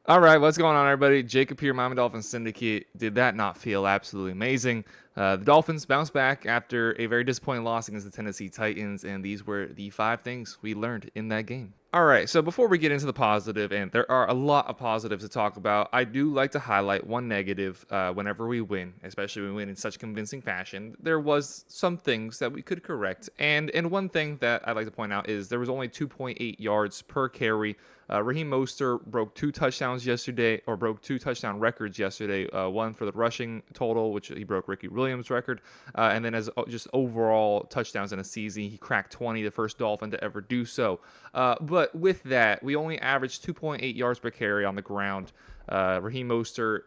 All right, what's going on, everybody? Jacob here, Miami Dolphins Syndicate. Did that not feel absolutely amazing? The Dolphins bounced back after a very disappointing loss against the Tennessee Titans, and these were the 5 things we learned in that game. All right, so before we get into the positive, and there are a lot of positives to talk about, I do like to highlight one negative whenever we win, especially when we win in such convincing fashion. There was some things that we could correct, and one thing that I'd like to point out is there was only 2.8 yards per carry. Raheem Mostert broke 2 touchdowns yesterday, or broke 2 touchdown records yesterday. One for the rushing total, which he broke Ricky Williams' record, and then as just overall touchdowns in a season, he cracked 20, the first Dolphin to ever do so. But with that, we only averaged 2.8 yards per carry on the ground. Raheem Mostert,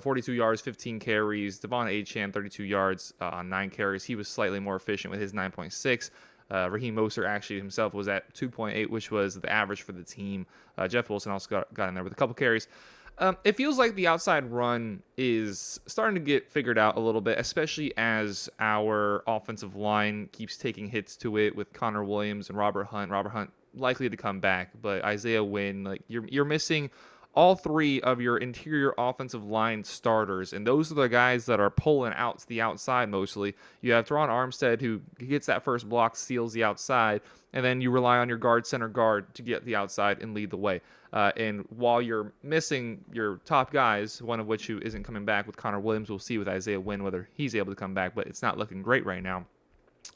42 yards, 15 carries. Devon Achane, 32 yards on 9 carries. He was slightly more efficient with his 9.6. Raheem Mostert actually himself was at 2.8, which was the average for the team. Jeff Wilson also got in there with a couple carries. It feels like the outside run is starting to get figured out a little bit, especially as our offensive line keeps taking hits to it with Connor Williams and Robert Hunt. Robert Hunt likely to come back, but Isaiah Wynn, like you're missing all 3 of your interior offensive line starters, and those are the guys that are pulling out to the outside mostly. You have Teron Armstead, who gets that first block, steals the outside, and then you rely on your center guard to get the outside and lead the way. And while you're missing your top guys, one of which who isn't coming back with Connor Williams, we'll see with Isaiah Wynn whether he's able to come back, but it's not looking great right now.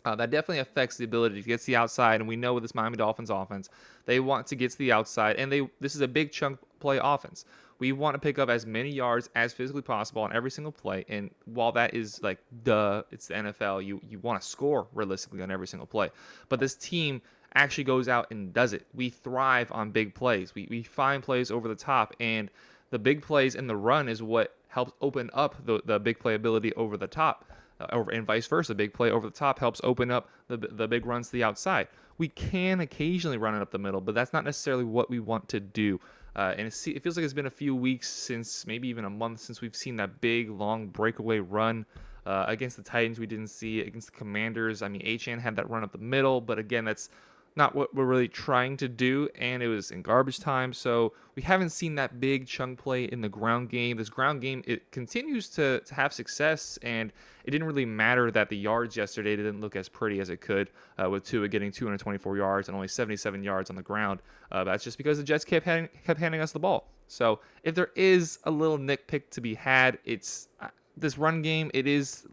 That definitely affects the ability to get to the outside, and we know with this Miami Dolphins offense, they want to get to the outside, and this is a big chunk play offense. We want to pick up as many yards as physically possible on every single play, and while that is like it's the NFL, you want to score realistically on every single play, but this team actually goes out and does it. We thrive on big plays. We find plays over the top, and the big plays in the run is what helps open up the big playability over the top and vice versa. Big play over the top helps open up the big runs to the outside. We can occasionally run it up the middle, but that's not necessarily what we want to do. And it feels like it's been a few weeks since, maybe even a month, since we've seen that big, long breakaway run. Against the Titans, we didn't see it. Against the Commanders, I mean, Achane had that run up the middle, but again, that's not what we're really trying to do, and it was in garbage time. So we haven't seen that big chunk play in the ground game. This ground game, it continues to have success, and it didn't really matter that the yards yesterday didn't look as pretty as it could, with Tua getting 224 yards and only 77 yards on the ground. That's just because the Jets kept handing us the ball. So if there is a little nitpick to be had, it's this run game. It is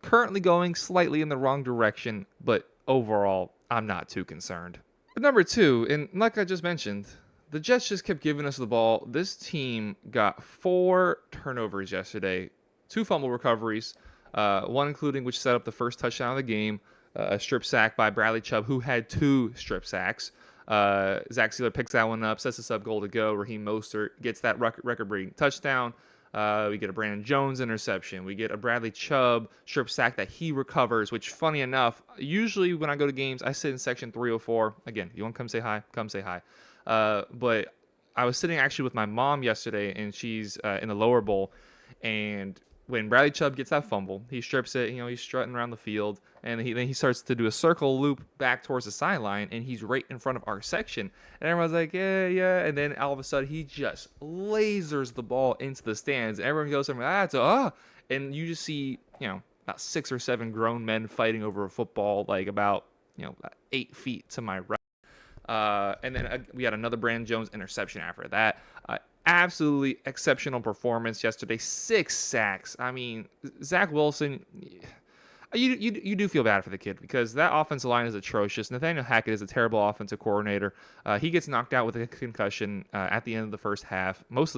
currently going slightly in the wrong direction, but overall, I'm not too concerned. But number 2, and like I just mentioned, the Jets just kept giving us the ball. This team got 4 turnovers yesterday, 2 fumble recoveries, one including which set up the first touchdown of the game, a strip sack by Bradley Chubb, who had 2 strip sacks. Zach Sealer picks that one up, sets us up goal to go. Raheem Mostert gets that record-breaking touchdown. We get a Brandon Jones interception. We get a Bradley Chubb strip sack that he recovers, which, funny enough, usually when I go to games, I sit in section 304. Again, if you want to come say hi, come say hi. But I was sitting actually with my mom yesterday, and she's in the lower bowl, and when Bradley Chubb gets that fumble, he strips it. He's strutting around the field, and then he starts to do a circle loop back towards the sideline, and he's right in front of our section. And everyone's like, yeah, yeah. And then all of a sudden, he just lasers the ball into the stands. And everyone goes, and you just see, about 6 or 7 grown men fighting over a football, like about 8 feet to my right. And then we had another Brandon Jones interception after that. Absolutely exceptional performance yesterday. 6 sacks. I mean, Zach Wilson, you do feel bad for the kid because that offensive line is atrocious. Nathaniel Hackett is a terrible offensive coordinator. He gets knocked out with a concussion at the end of the first half. Most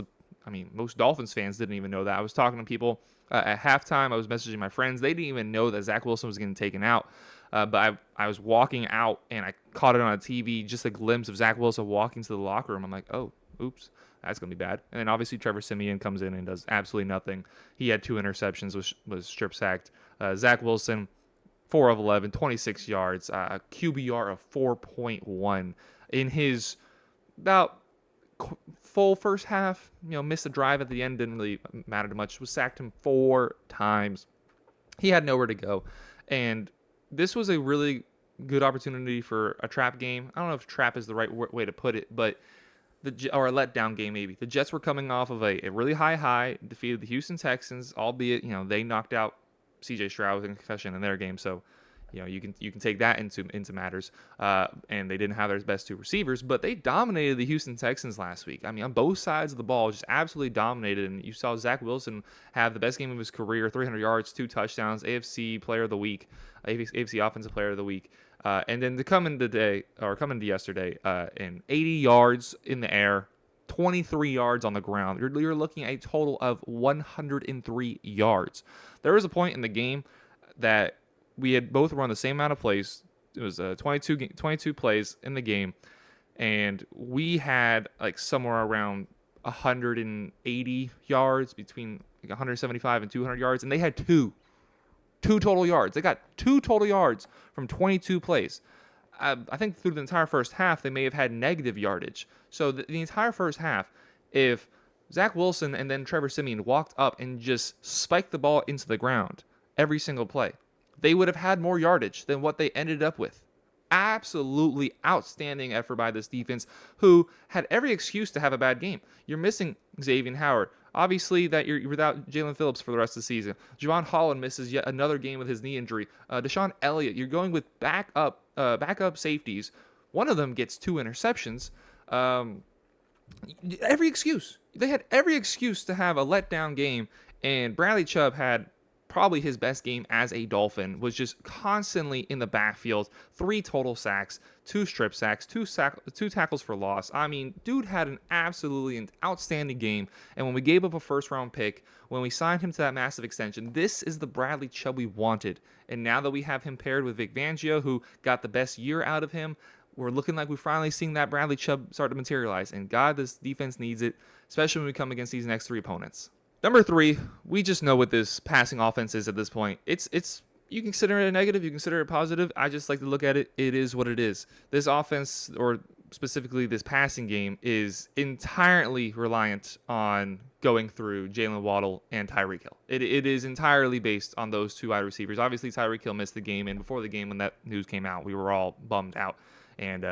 Dolphins fans didn't even know that. I was talking to people at halftime. I was messaging my friends. They didn't even know that Zach Wilson was getting taken out. But I was walking out and I caught it on a TV, just a glimpse of Zach Wilson walking to the locker room. I'm like, oh, oops, that's going to be bad. And then obviously Trevor Siemian comes in and does absolutely nothing. He had 2 interceptions, was strip sacked. Zach Wilson, 4 of 11, 26 yards, a QBR of 4.1 in his about full first half. Missed a drive at the end, didn't really matter too much. Was sacked him 4 times. He had nowhere to go, and this was a really good opportunity for a trap game. I don't know if trap is the right way to put it, but or a letdown game maybe. The Jets were coming off of a really high, defeated the Houston Texans, albeit they knocked out C.J. Stroud with a concussion in their game, so you can take that into matters. And they didn't have their best two receivers, but they dominated the Houston Texans last week. I mean, on both sides of the ball, just absolutely dominated. And you saw Zach Wilson have the best game of his career, 300 yards, 2 touchdowns, AFC Player of the Week, AFC Offensive Player of the Week. And then to come into yesterday, in 80 yards in the air, 23 yards on the ground. You're looking at a total of 103 yards. There was a point in the game that we had both run the same amount of plays. It was 22 plays in the game, and we had like somewhere around 180 yards, between 175 and 200 yards, and they had two total yards. They got 2 total yards from 22 plays. I think through the entire first half, they may have had negative yardage. So the entire first half, if Zach Wilson and then Trevor Siemian walked up and just spiked the ball into the ground every single play, they would have had more yardage than what they ended up with. Absolutely outstanding effort by this defense, who had every excuse to have a bad game. You're missing Xavier Howard. Obviously, that you're without Jalen Phillips for the rest of the season. Javon Holland misses yet another game with his knee injury. Deshaun Elliott, you're going with backup safeties. One of them gets 2 interceptions. Every excuse. They had every excuse to have a letdown game, and Bradley Chubb had probably his best game as a Dolphin, was just constantly in the backfield. 3 total sacks, 2 strip sacks, 2 tackles for loss. I mean, dude had an absolutely outstanding game. And when we gave up a first-round pick, when we signed him to that massive extension, this is the Bradley Chubb we wanted. And now that we have him paired with Vic Fangio, who got the best year out of him, we're looking like we're finally seeing that Bradley Chubb start to materialize. And God, this defense needs it, especially when we come against these next 3 opponents. Number 3, we just know what this passing offense is at this point. It's you can consider it a negative, you consider it positive. I just like to look at it. It is what it is. This offense, or specifically this passing game, is entirely reliant on going through Jalen Waddle and Tyreek Hill. It is entirely based on those 2 wide receivers. Obviously, Tyreek Hill missed the game, and before the game, when that news came out, we were all bummed out. And,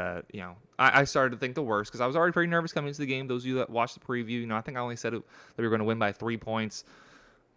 I started to think the worst because I was already pretty nervous coming into the game. Those of you that watched the preview, I think I only said that we were going to win by 3 points.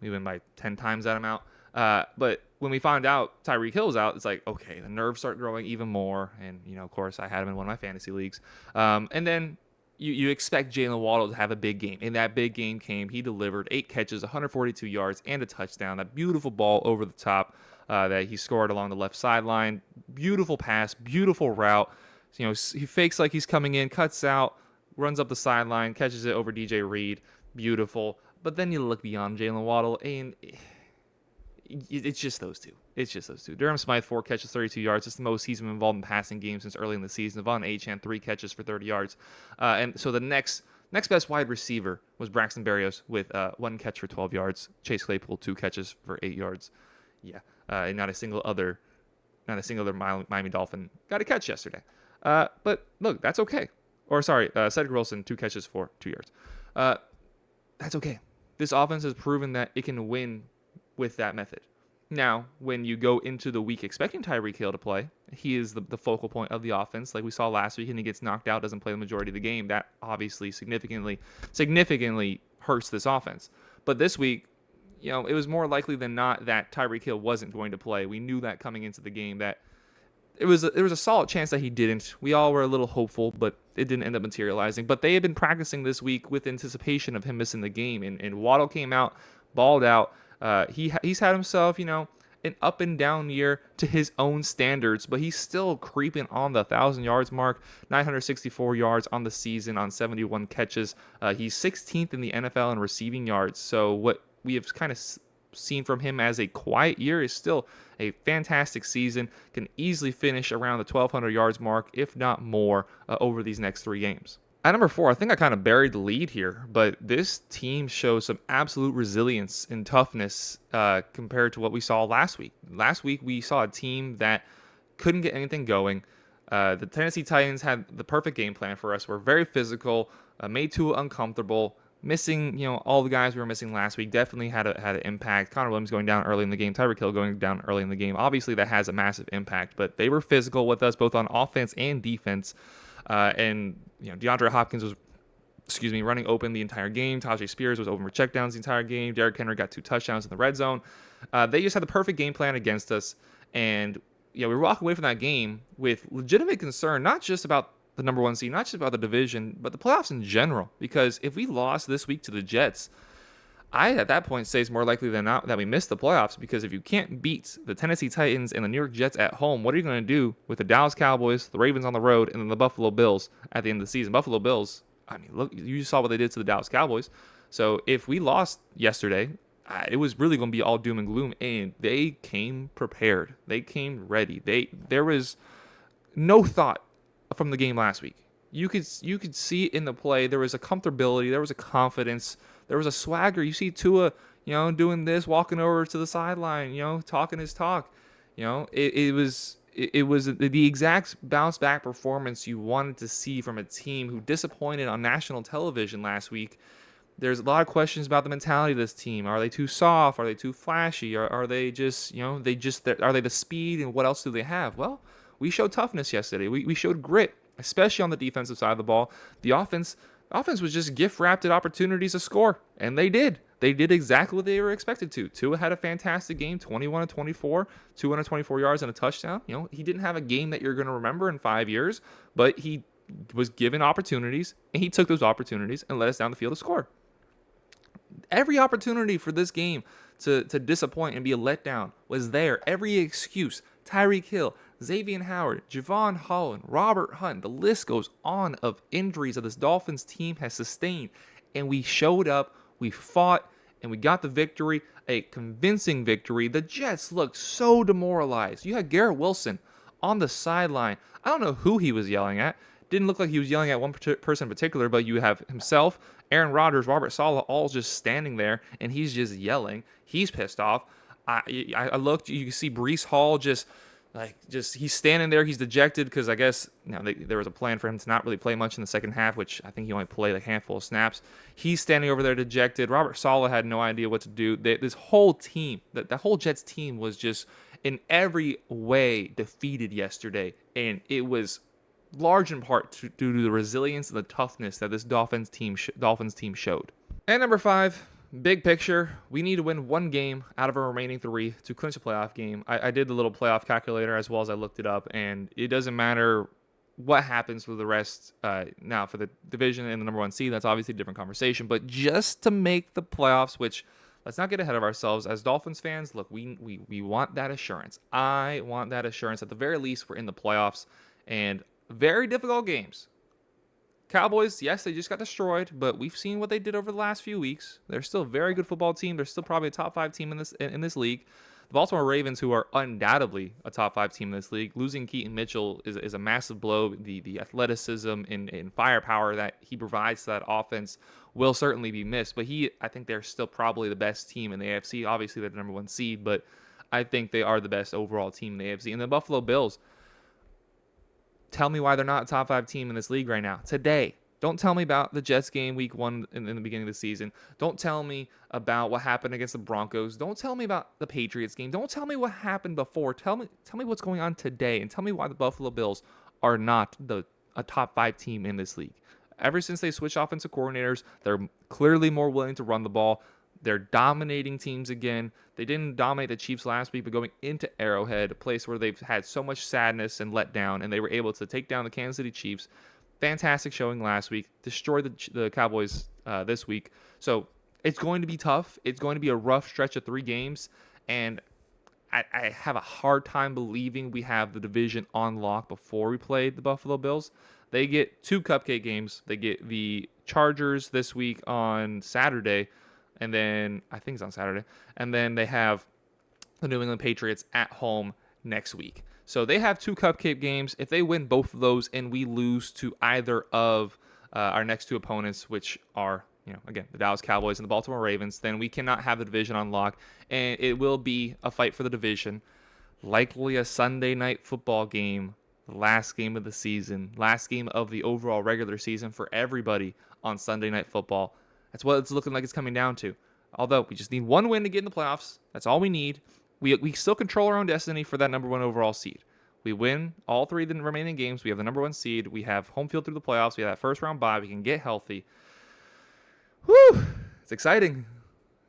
We win by 10 times that amount. But when we found out Tyreek Hill's out, it's like, okay, the nerves start growing even more. And, of course, I had him in one of my fantasy leagues. And then you expect Jalen Waddle to have a big game. And that big game came. He delivered 8 catches, 142 yards, and a touchdown. That beautiful ball over the top that he scored along the left sideline. Beautiful pass, beautiful route. He fakes like he's coming in, cuts out, runs up the sideline, catches it over DJ Reed. Beautiful. But then you look beyond Jalen Waddle, and it's just those two. Durham Smythe, 4 catches, 32 yards. It's the most he's been involved in passing games since early in the season. Devon Achane, 3 catches for 30 yards. And so the next best wide receiver was Braxton Berrios with 1 catch for 12 yards. Chase Claypool, 2 catches for 8 yards. Yeah, and not a single other Miami Dolphin got a catch yesterday. But look, that's okay. Or sorry, Cedric Wilson, 2 catches for 2 yards. That's okay. This offense has proven that it can win with that method. Now, when you go into the week expecting Tyreek Hill to play, he is the focal point of the offense, like we saw last week, and he gets knocked out, doesn't play the majority of the game. That obviously significantly hurts this offense. But this week, it was more likely than not that Tyreek Hill wasn't going to play. We knew that coming into the game, that there was a solid chance that he didn't. We all were a little hopeful, but it didn't end up materializing. But they had been practicing this week with anticipation of him missing the game, and Waddle came out, balled out. He's had himself, an up and down year to his own standards, but he's still creeping on the 1,000 yards mark, 964 yards on the season on 71 catches. He's 16th in the NFL in receiving yards. So what we have kind of seen from him as a quiet year is still a fantastic season. Can easily finish around the 1,200 yards mark, if not more, over these next 3 games. At number 4, I think I kind of buried the lead here, but this team shows some absolute resilience and toughness compared to what we saw last week. Last week, we saw a team that couldn't get anything going. The Tennessee Titans had the perfect game plan for us. We're very physical, made Tua uncomfortable. Missing, all the guys we were missing last week definitely had an impact. Connor Williams going down early in the game, Tyreek Hill going down early in the game. Obviously, that has a massive impact, but they were physical with us both on offense and defense. And DeAndre Hopkins was running open the entire game. Tajay Spears was open for checkdowns the entire game. Derrick Henry got 2 touchdowns in the red zone. They just had the perfect game plan against us. And we were walking away from that game with legitimate concern, not just about the number 1 seed, not just about the division, but the playoffs in general. Because if we lost this week to the Jets, I, at that point, say it's more likely than not that we miss the playoffs, because if you can't beat the Tennessee Titans and the New York Jets at home, what are you going to do with the Dallas Cowboys, the Ravens on the road, and then the Buffalo Bills at the end of the season? Buffalo Bills, I mean, look, you saw what they did to the Dallas Cowboys. So if we lost yesterday, it was really going to be all doom and gloom, and they came prepared. They came ready. There was no thought from the game last week. You could see it in the play. There was a comfortability. There was a confidence. There was a swagger. You see Tua, doing this, walking over to the sideline, talking his talk. It was the exact bounce back performance you wanted to see from a team who disappointed on national television last week. There's a lot of questions about the mentality of this team. Are they too soft? Are they too flashy? Are they just, are they the speed, and what else do they have? Well, we showed toughness yesterday. We showed grit, especially on the defensive side of the ball. The offense was just gift-wrapped at opportunities to score, and they did. They did exactly what they were expected to. Tua had a fantastic game, 21-24, 224 yards and a touchdown. He didn't have a game that you're going to remember in 5 years, but he was given opportunities, and he took those opportunities and led us down the field to score. Every opportunity for this game to disappoint and be a letdown was there. Every excuse. Tyreek Hill, Xavier Howard, Javon Holland, Robert Hunt, the list goes on of injuries that this Dolphins team has sustained. And we showed up, we fought, and we got the victory, a convincing victory. The Jets looked so demoralized. You had Garrett Wilson on the sideline. I don't know who he was yelling at. Didn't look like he was yelling at one person in particular, but you have himself, Aaron Rodgers, Robert Saleh, all just standing there, and he's just yelling. He's pissed off. I looked. You can see Breece Hall just he's standing there. He's dejected because I guess there was a plan for him to not really play much in the second half, which I think he only played a handful of snaps. He's standing over there dejected. Robert Saleh had no idea what to do. This whole team, the whole Jets team, was just in every way defeated yesterday, and it was large in part due to the resilience and the toughness that this Dolphins team showed. And number 5. Big picture, we need to win 1 game out of our remaining 3 to clinch a playoff game. I did the little playoff calculator as well as I looked it up, and it doesn't matter what happens with the rest. Now, for the division and the number 1 seed, that's obviously a different conversation. But just to make the playoffs, which, let's not get ahead of ourselves. As Dolphins fans, look, we want that assurance. I want that assurance. At the very least, we're in the playoffs, and very difficult games. Cowboys, yes, they just got destroyed, but we've seen what they did over the last few weeks. They're still a very good football team. They're still probably a top 5 team in this league. The Baltimore Ravens, who are undoubtedly a top 5 team in this league, losing Keaton Mitchell is a massive blow. The athleticism and firepower that he provides to that offense will certainly be missed. But I think they're still probably the best team in the AFC. Obviously, they're the number 1 seed, but I think they are the best overall team in the AFC. And the Buffalo Bills, tell me why they're not a top 5 team in this league right now. Today. Don't tell me about the Jets game week 1 in the beginning of the season. Don't tell me about what happened against the Broncos. Don't tell me about the Patriots game. Don't tell me what happened before. Tell me what's going on today, and tell me why the Buffalo Bills are not a top 5 team in this league. Ever since they switched offensive coordinators, they're clearly more willing to run the ball. They're dominating teams again. They didn't dominate the Chiefs last week, but going into Arrowhead, a place where they've had so much sadness and letdown, and they were able to take down the Kansas City Chiefs. Fantastic showing last week. Destroyed the Cowboys this week. So it's going to be tough. It's going to be a rough stretch of 3 games, and I have a hard time believing we have the division on lock before we play the Buffalo Bills. They get 2 cupcake games. They get the Chargers this week on Saturday, and then I think it's on Saturday. And then they have the New England Patriots at home next week. So they have 2 cupcake games. If they win both of those and we lose to either of our next 2 opponents, which are, again, the Dallas Cowboys and the Baltimore Ravens, then we cannot have the division on lock. And it will be a fight for the division. Likely a Sunday night football game, the last game of the season, last game of the overall regular season for everybody on Sunday night football. That's what it's looking like it's coming down to. Although we just need 1 win to get in the playoffs. That's all we need. We still control our own destiny for that number 1 overall seed. We win all 3 of the remaining games. We have the number 1 seed. We have home field through the playoffs. We have that first round bye. We can get healthy. Whew, it's exciting.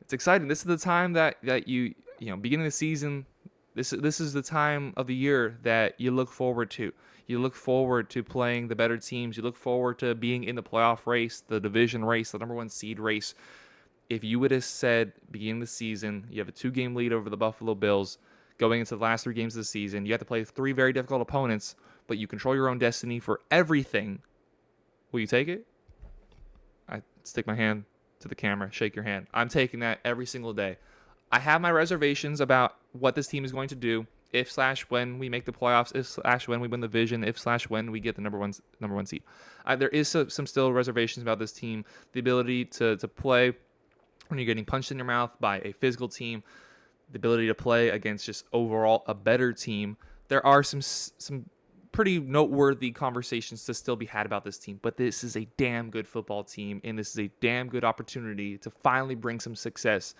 It's exciting. This is the time that beginning of the season. This is the time of the year that you look forward to. You look forward to playing the better teams. You look forward to being in the playoff race, the division race, the number one seed race. If you would have said beginning of the season, you have a 2-game lead over the Buffalo Bills going into the last 3 games of the season. You have to play 3 very difficult opponents, but you control your own destiny for everything. Will you take it? I stick my hand to the camera, shake your hand. I'm taking that every single day. I have my reservations about what this team is going to do if/when we make the playoffs, if/when we win the division, if/when we get the number one seed. There is some still reservations about this team. The ability to play when you're getting punched in your mouth by a physical team, the ability to play against just overall a better team. There are some pretty noteworthy conversations to still be had about this team, but this is a damn good football team, and this is a damn good opportunity to finally bring some success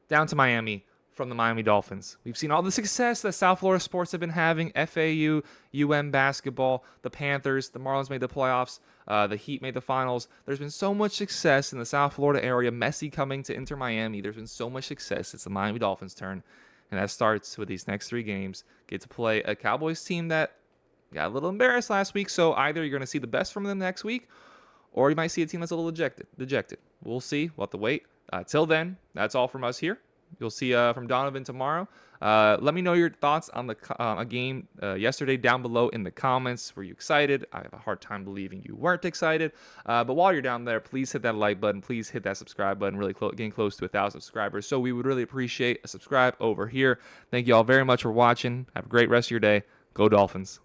down to Miami from the Miami Dolphins. We've seen all the success that South Florida sports have been having, FAU, basketball, the Panthers, the Marlins made the playoffs, the Heat made the finals. There's been so much success in the South Florida area, Messi coming to Inter Miami. There's been so much success. It's the Miami Dolphins' turn, and that starts with these next 3 games. Get to play a Cowboys team that got a little embarrassed last week, so either you're going to see the best from them next week, or you might see a team that's a little dejected. We'll see. We'll have to wait. Till then, that's all from us here. You'll see from Donovan tomorrow. Let me know your thoughts on the game yesterday down below in the comments. Were you excited? I have a hard time believing you weren't excited. But while you're down there, please hit that like button. Please hit that subscribe button. Really getting close to 1,000 subscribers. So we would really appreciate a subscribe over here. Thank you all very much for watching. Have a great rest of your day. Go Dolphins.